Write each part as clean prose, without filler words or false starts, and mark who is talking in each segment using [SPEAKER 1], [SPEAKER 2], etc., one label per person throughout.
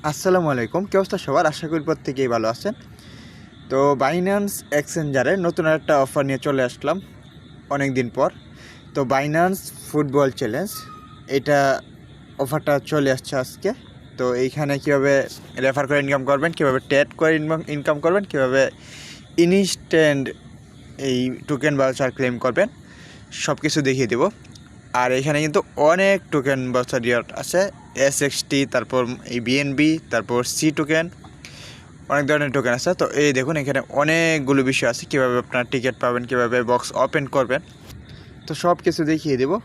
[SPEAKER 1] আসসালামু আলাইকুম। কি অবস্থা সবার? আশা করি প্রত্যেকেই ভালো আছেন। তো বাইন্যান্স এক্সচেঞ্জারে নতুন একটা অফার নিয়ে চলে আসলাম অনেক দিন পর। তো বাইন্যান্স ফুটবল চ্যালেঞ্জ এটা অফারটা চলে আসছে আজকে। তো এইখানে কীভাবে রেফার করে ইনকাম করবেন, কীভাবে ট্রেড করে ইনকাম করবেন, কীভাবে ইনস্ট্যান্ট এই টোকেন ভাউচার ক্লেম করবেন, সব কিছু দেখিয়ে দেবো। আর এখানে কিন্তু অনেক টোকেন ভাউচার রিওয়ার্ড আছে, SXT, তারপর এই BNB, তারপর C টোকেন, অনেক ধরনের টোকেন আছে। তো এই দেখুন এখানে অনেকগুলো বিষয় আছে, কীভাবে আপনার টিকিট পাবেন, কীভাবে বক্স ওপেন করবেন, তো সব কিছু দেখিয়ে দেবো।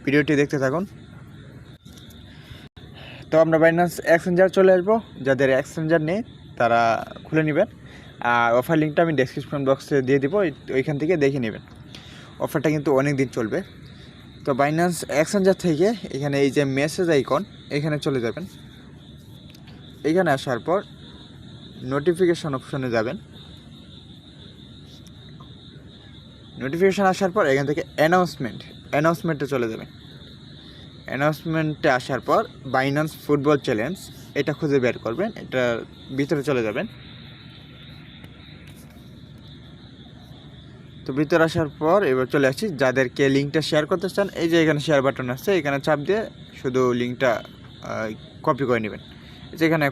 [SPEAKER 1] ভিডিওটি দেখতে থাকুন। তো আমরা বাইন্যান্স এক্সচেঞ্জার চলে আসবো। যাদের এক্সচেঞ্জার নেই তারা খুলে নেবেন, আর অফার লিঙ্কটা আমি ডেসক্রিপশন বক্সে দিয়ে দেবো, ওইখান থেকে দেখে নেবেন। অফারটা কিন্তু অনেক দিন চলবে। তো বাইন্যান্স এক্সচেঞ্জার থেকে এখানে এই যে মেসেজ আইকন, এখানে চলে যাবেন। এখানে আসার পর নোটিফিকেশন অপশনে যাবেন। নোটিফিকেশান আসার পর এখান থেকে অ্যানাউন্সমেন্টে চলে যাবেন। অ্যানাউন্সমেন্টে আসার পর বাইন্যান্স ফুটবল চ্যালেঞ্জ এটা খুঁজে বের করবেন, এটার ভিতরে চলে যাবেন। তো ভিতরে আসার পর এবার চলে আসছি, যাদেরকে লিঙ্কটা শেয়ার করতে চান এই যে এখানে শেয়ার বাটন আছে, এখানে চাপ দিয়ে শুধু লিঙ্কটা কপি করে নেবেন। যেখানে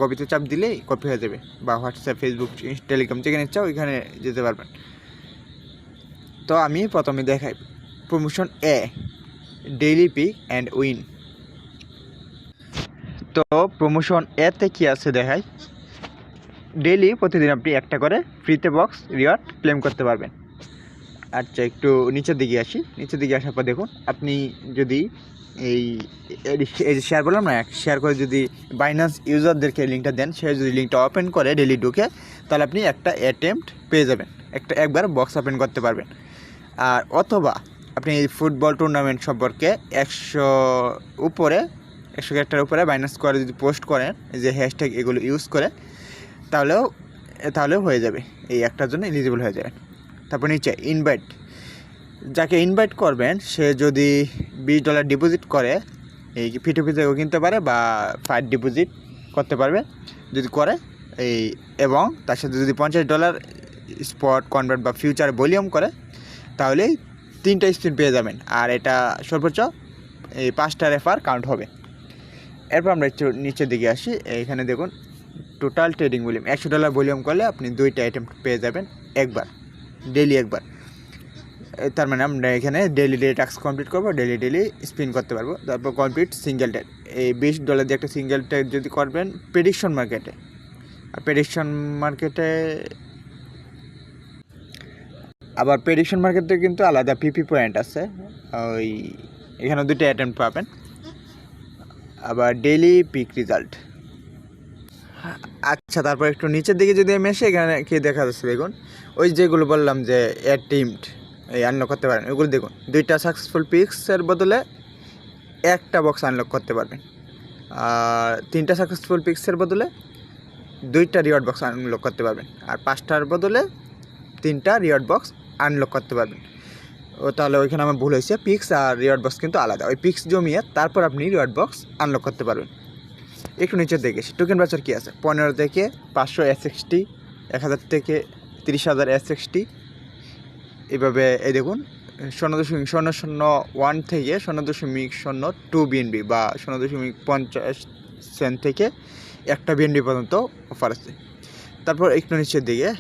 [SPEAKER 1] কপিতে চাপ দিলেই কপি হয়ে যাবে, বা হোয়াটসঅ্যাপ, ফেসবুক, টেলিগ্রাম যেখানে ইচ্ছা ওইখানে যেতে পারবেন। তো আমি প্রথমে দেখাই প্রমোশন এ, ডেইলি পিক অ্যান্ড উইন। তো প্রমোশন এতে কি আছে দেখাই। ডেইলি প্রতিদিন আপনি একটা করে ফ্রিতে বক্স রিওয়ার্ড ক্লেম করতে পারবেন। আচ্ছা, একটু নিচের দিকে আসি। নিচের দিকে আসার পর দেখুন, আপনি যদি এই যে শেয়ার বললাম না, শেয়ার করে যদি বাইন্যান্স ইউজারদেরকে লিঙ্কটা দেন, সে যদি লিঙ্কটা ওপেন করে ডেইলি ঢুকে, তাহলে আপনি একটা অ্যাটেম্পট পেয়ে যাবেন, একবার বক্স ওপেন করতে পারবেন। আর অথবা আপনি এই ফুটবল টুর্নামেন্ট সম্পর্কে 100 ক্যারেক্টার উপরে বাইন্যান্স করে যদি পোস্ট করেন, যে হ্যাশট্যাগ এগুলো ইউজ করে, তাহলেও হয়ে যাবে, এই একটার জন্য এলিজিবল হয়ে যাবে। তারপর নিচে ইনভাইট, যাকে ইনভাইট করবেন সে যদি $20 ডিপোজিট করে, এই P2P থেকেও কিনতে পারে বা ফাইট ডিপোজিট করতে পারবে যদি করে, এবং তার সাথে যদি $50 স্পট কনভার্ট বা ফিউচার ভলিউম করে, তাহলে 3টা স্পিন পেয়ে যাবেন। আর এটা সর্বোচ্চ 5টা রেফার কাউন্ট হবে। এরপর আমরা একটু নিচের দিকে আসি। এখানে দেখুন টোটাল ট্রেডিং ভলিউম, $100 ভলিউম করলে আপনি 2টা আইটেম পেয়ে যাবেন ডেইলি একবার। তার মানে আমরা এখানে ডেইলি টাস্ক কমপ্লিট করবো, ডেইলি স্পিন করতে পারবো। তারপর কমপ্লিট সিঙ্গেল ট্রেড, এই $20 দিয়ে একটা সিঙ্গেল ট্রেড যদি করবেন প্রেডিকশন মার্কেটে, আর প্রেডিকশন মার্কেটে কিন্তু আলাদা PP পয়েন্ট আছে, এখানে 2টা অ্যাটেম্প্ট পাবেন। আবার ডেইলি পিক রেজাল্ট। আচ্ছা, তারপর একটু নিচের দিকে যদি আমি এসে, এখানে কি দেখা যাচ্ছে দেখুন, ওই যেগুলো বললাম যে অ্যাটেম্প্ট আনলক করতে পারেন, ওইগুলো দেখুন 2টা সাকসেসফুল পিক্সের বদলে একটা বক্স আনলক করতে পারবেন, আর 3টা সাকসেসফুল পিক্সের বদলে 2টা রিওয়ার্ড বক্স আনলক করতে পারবেন, আর 5টার বদলে 3টা রিওয়ার্ড বক্স আনলক করতে পারবেন। তাহলে ওইখানে আমার ভুল হয়েছে, পিক্স আর রিওয়ার্ড বক্স কিন্তু আলাদা। ওই পিক্স জমিয়ে তারপর আপনি রিওয়ার্ড বক্স আনলক করতে পারবেন। একটু নিচের দিকে টোকেন ভাউচার কী আছে, 15 থেকে 500 SXT, 1000 থেকে 30,000 SXT, এভাবে এই দেখুন 0.001 থেকে 0.02 BNB বা 0.50 সেন্ট থেকে 1টা BNB পর্যন্ত অফার আছে। তারপর একটু নিচের দিকে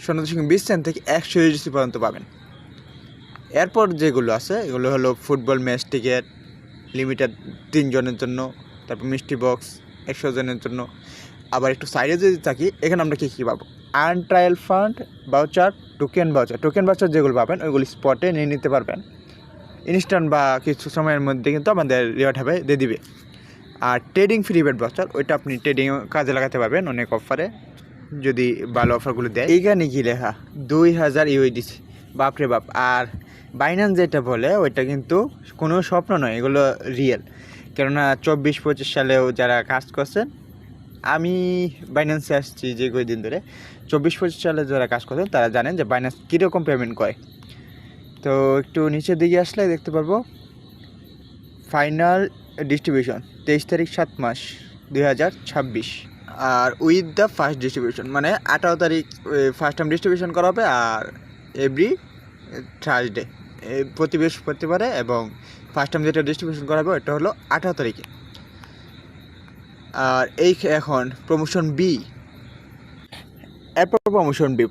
[SPEAKER 1] 0.20 সেন্ট থেকে 100 USDC পর্যন্ত পাবেন। এরপর যেগুলো আছে এগুলো হলো ফুটবল ম্যাচ টিকিট লিমিটেড 3 জনের জন্য, তারপর মিষ্টি বক্স 100 জনের জন্য। আবার একটু সাইডে যদি থাকি, এখানে আমরা কী পাবো, earn trial fund voucher, token voucher যেগুলো পাবেন ওইগুলো স্পটে নিয়ে নিতে পারবেন ইনস্ট্যান্ট, বা কিছু সময়ের মধ্যে কিন্তু আমাদের রিওয়ার্ড হবে দিয়ে দিবে। আর ট্রেডিং ফ্রি বেট ভাউচার, ওইটা আপনি ট্রেডিং কাজে লাগাতে পারবেন অনেক অফারে, যদি ভালো অফারগুলো দেয়। এইখানে কি লেখা 2000 USDC, বাপরে বাপ। আর বাইন্যান্স যেটা বলে ওইটা কিন্তু কোনো স্বপ্ন নয়, এগুলো রিয়েল। কেননা 24-25 সালেও যারা কাজ করছেন, আমি বাইন্যান্সে আসছি যে কয়েকদিন ধরে, 24-25 সালে যারা কাজ করছেন তারা জানেন যে বাইন্যান্স কীরকম পেমেন্ট করে। তো একটু নিচের দিকে আসলে দেখতে পারবো ফাইনাল ডিস্ট্রিবিউশন 23 তারিখ 7 মাস, 2026। আর উইথ দ্য ফার্স্ট ডিস্ট্রিবিউশন মানে 18 তারিখ ফার্স্ট টাইম ডিস্ট্রিবিউশন করা হবে, আর এভরি থার্সডে প্রতি বৃহস্পতিবারে, এবং ফার্স্ট টাইম যেটা ডিস্ট্রিবিউশন করা হবে ওটা হলো 18 তারিখে। আর এই এখন প্রমোশন বি, এরপর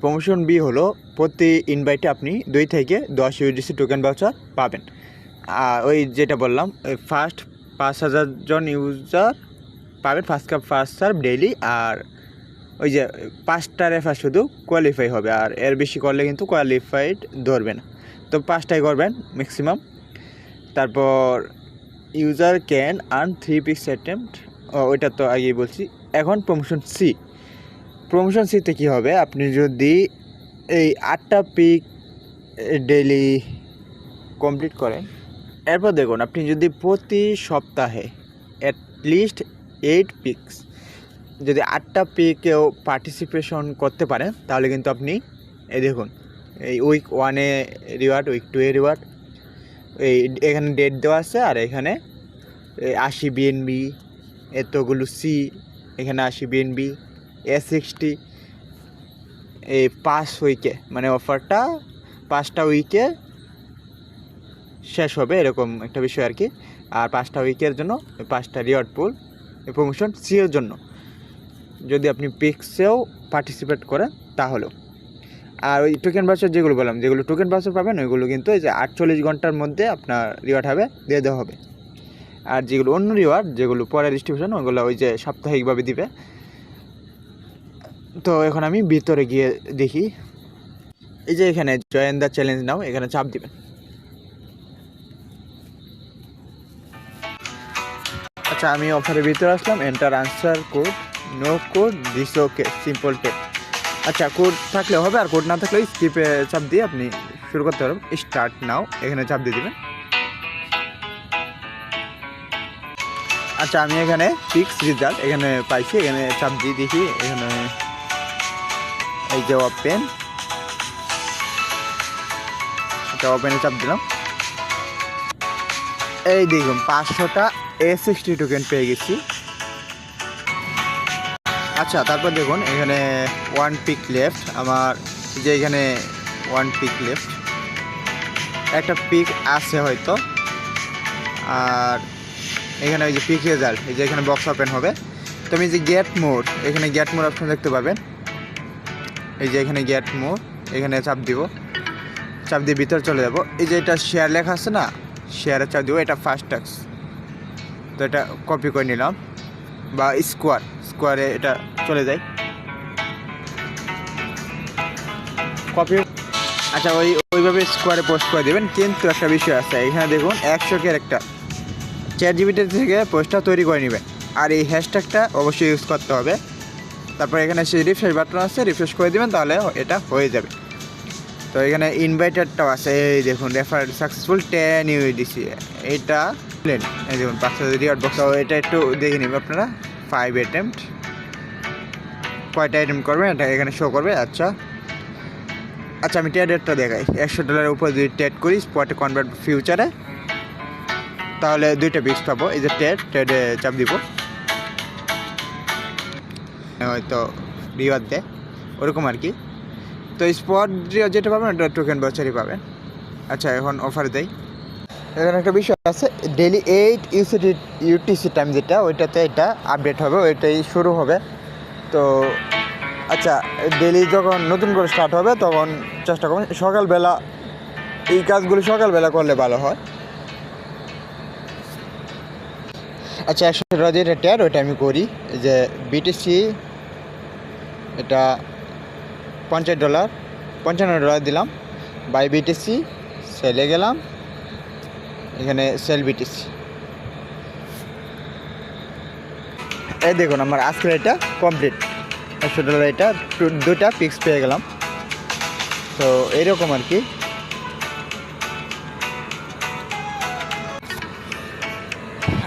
[SPEAKER 1] প্রমোশন বি হলো প্রতি ইনভাইটে আপনি 2 থেকে 10 ইউডিসি টোকেন ভাউচার পাবেন। আর ওই যেটা বললাম ফার্স্ট 5000 জন ইউজার পাবেন first cup first serve daily, আর ওই যে 5টা রেফার শুধু কোয়ালিফাই হবে, আর এর বেশি করলে কিন্তু কোয়ালিফাইড ধরবে না, তো 5টাই করবেন ম্যাক্সিমাম। তারপর user can earn 3 pix attempt, ওইটা তো আগেই বলছি। এখন প্রমোশন সিতে কী হবে, আপনি যদি এই 8টা পিক ডেইলি কমপ্লিট করেন, এরপর দেখুন আপনি যদি প্রতি সপ্তাহে অ্যাটলিস্ট 8 পিক্স যদি 8টা পিকেও পার্টিসিপেশন করতে পারেন, তাহলে কিন্তু আপনি এই দেখুন এই উইক 1-এ রিওয়ার্ড, উইক 2-এ রিওয়ার্ড, এই এখানে ডেট দেওয়া আছে, আর এখানে 80 বিএনবি, এতগুলো সি, এখানে 80 বিএনবি, A60, এই 5 উইকে মানে অফারটা 5টা উইকে শেষ হবে এরকম একটা বিষয় আর কি। আর 5টা উইকের জন্য 5টা রিওয়ার্ড পুল প্রমোশন সি এর জন্য, যদি আপনি পিক্সেও পার্টিসিপেট করেন তাহলেও। আর ওই টোকেন ভাউচার যেগুলো বললাম, যেগুলো টোকেন ভাউচার পাবেন ওইগুলো কিন্তু এই যে 48 ঘন্টার মধ্যে আপনার রিওয়ার্ড হবে দিয়ে দেওয়া হবে। আর যেগুলো অন্য রিওয়ার্ড, যেগুলো পরে ডিস্ট্রিবিউশন, ওইগুলো ওই যে সাপ্তাহিকভাবে দিবে। তো এখন আমি ভিতরে গিয়ে দেখি, এই যে এখানে জয়েন দ্য চ্যালেঞ্জ নাও, এখানে চাপ দিবেন। আচ্ছা, আমি অফারের ভিতরে আসলাম, enter answer code, no code, this okay, simple tap. আচ্ছা, কোড থাকলে হবে, আর কোড না থাকলে স্কিপে চাপ দিয়ে আপনি শুরু করতে পারবেন। স্টার্ট নাও, এখানে চাপ দিয়ে দেবেন। আচ্ছা, আমি এখানে পিক্স রেজাল্ট এখানে পাইছি, এখানে চাপ দিয়ে দেখি, এখানে এই যে ওপেন, এটা ওপেনে চাপ দিলাম। এই দেখুন 500টা A60 টোকেন পেয়ে গেছি। আচ্ছা, তারপর দেখুন এখানে 1 পিক লেফট, আমার যে এখানে 1 পিক লেফট, একটা পিক আছে হয়তো। আর এখানে ওই যে পিক রেজাল্ট, এই যে এখানে বক্স ওপেন হবে। তো আমি যে গেট মোড, এখানে গেট মোড অপশন দেখতে পাবেন, এই যে এখানে গেট মোড, এখানে চাপ দিব, চাপ দিয়ে ভিতরে চলে যাব। এই যে এটা শেয়ার লেখা আছে না, শেয়ারে চাপ দিব, এটা ফার্স্ট ট্যাক্স, তো এটা কপি করে নিলাম, বা স্কোয়ারে এটা চলে যায় কপি। আচ্ছা, ওইভাবে স্কোয়ারে পোস্ট করে দেবেন, কিন্তু একটা বিষয় আছে, এখানে দেখুন 100 ক্যারেক্টার ChatGPT থেকে পোস্টটা তৈরি করে নেবেন, আর এই হ্যাশট্যাগটা অবশ্যই ইউজ করতে হবে। তারপর এখানে সেই রিফ্রেশ বাটন আছে, রিফ্রেশ করে দেবেন, তাহলে এটা হয়ে যাবে। তো এখানে ইনভাইটেডটাও আছে, এই দেখুন রেফার সাকসেসফুল 10 USDC, এইটা প্লেন, এই দেখুন 500 রিওয়ার্ড বক্স। এটা একটু দেখে নেবেন আপনারা, 5 অ্যাটেম্পট, কয়টা অ্যাটেম্পট করবেন এটা এখানে শো করবে। আচ্ছা, আমি ট্রেডেরটা দেখাই। $100 উপর যদি ট্রেড করি স্পটে কনভার্ট ফিউচারে, তাহলে 2টা পিক্স পাবো। এই যে ট্রেডে চাপ দিব, হয়তো রিওয়ার্ড দেয় ওরকম আর কি। তো স্পট যেটা পাবেন ওটা টোকেন ভাউচারই পাবেন। আচ্ছা, এখন অফার দেয়। এখানে একটা বিষয় আছে, ডেইলি 8 UTC টাইম যেটা, ওইটাতে এটা আপডেট হবে, ওইটাই শুরু হবে। তো আচ্ছা, ডেইলি যখন নতুন করে স্টার্ট হবে তখন চেষ্টা করবেন সকালবেলা, এই কাজগুলো সকালবেলা করলে ভালো হয়। আচ্ছা, $100 যেটা ট্যাড ওইটা আমি করি, যে BTC এটা $55 দিলাম, বাই BTC, সেলে গেলাম, এখানে সেল BTC। এই দেখুন আমার আজকের এটা কমপ্লিট, $100 এটা 2টা পিক্স পেয়ে গেলাম। তো এইরকম আর কি।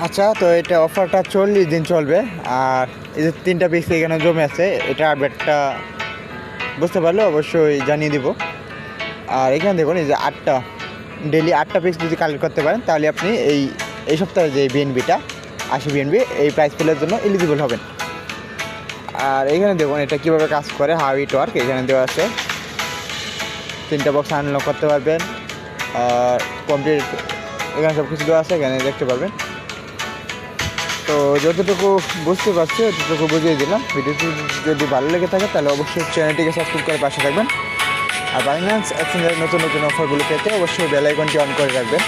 [SPEAKER 1] আচ্ছা, তো এটা অফারটা 40 দিন চলবে। আর এই যে 3টা পিক্স এখানে জমে আছে, এটা আপডেটটা বুঝতে পারলে অবশ্যই জানিয়ে দিব। আর এখানে দেখুন এই যে ডেইলি 8টা পিক্স যদি কালেক্ট করতে পারেন, তাহলে আপনি এই সপ্তাহে যে BNBটা 80 বিএনবি এই প্রাইস পুলের জন্য এলিজিবল হবেন। আর এখানে দেখুন এটা কীভাবে কাজ করে, হাউ ইট ওয়ার্ক এখানে দেওয়া আছে। 3টা বক্স আনলক করতে পারবেন, আর কমপ্লিট এখানে সব কিছু দেওয়া আছে, এখানে দেখতে পারবেন। তো যতটুকু বুঝতে পারছি ততটুকু বুঝিয়ে দিলাম। ভিডিওটি যদি ভালো লেগে থাকে তাহলে অবশ্যই চ্যানেলটিকে সাবস্ক্রাইব করে পাশে থাকবেন। আর বাইন্যান্স এক্সচেঞ্জের নতুন নতুন অফারগুলো পেতে অবশ্যই বেল আইকনটি অন করে রাখবেন।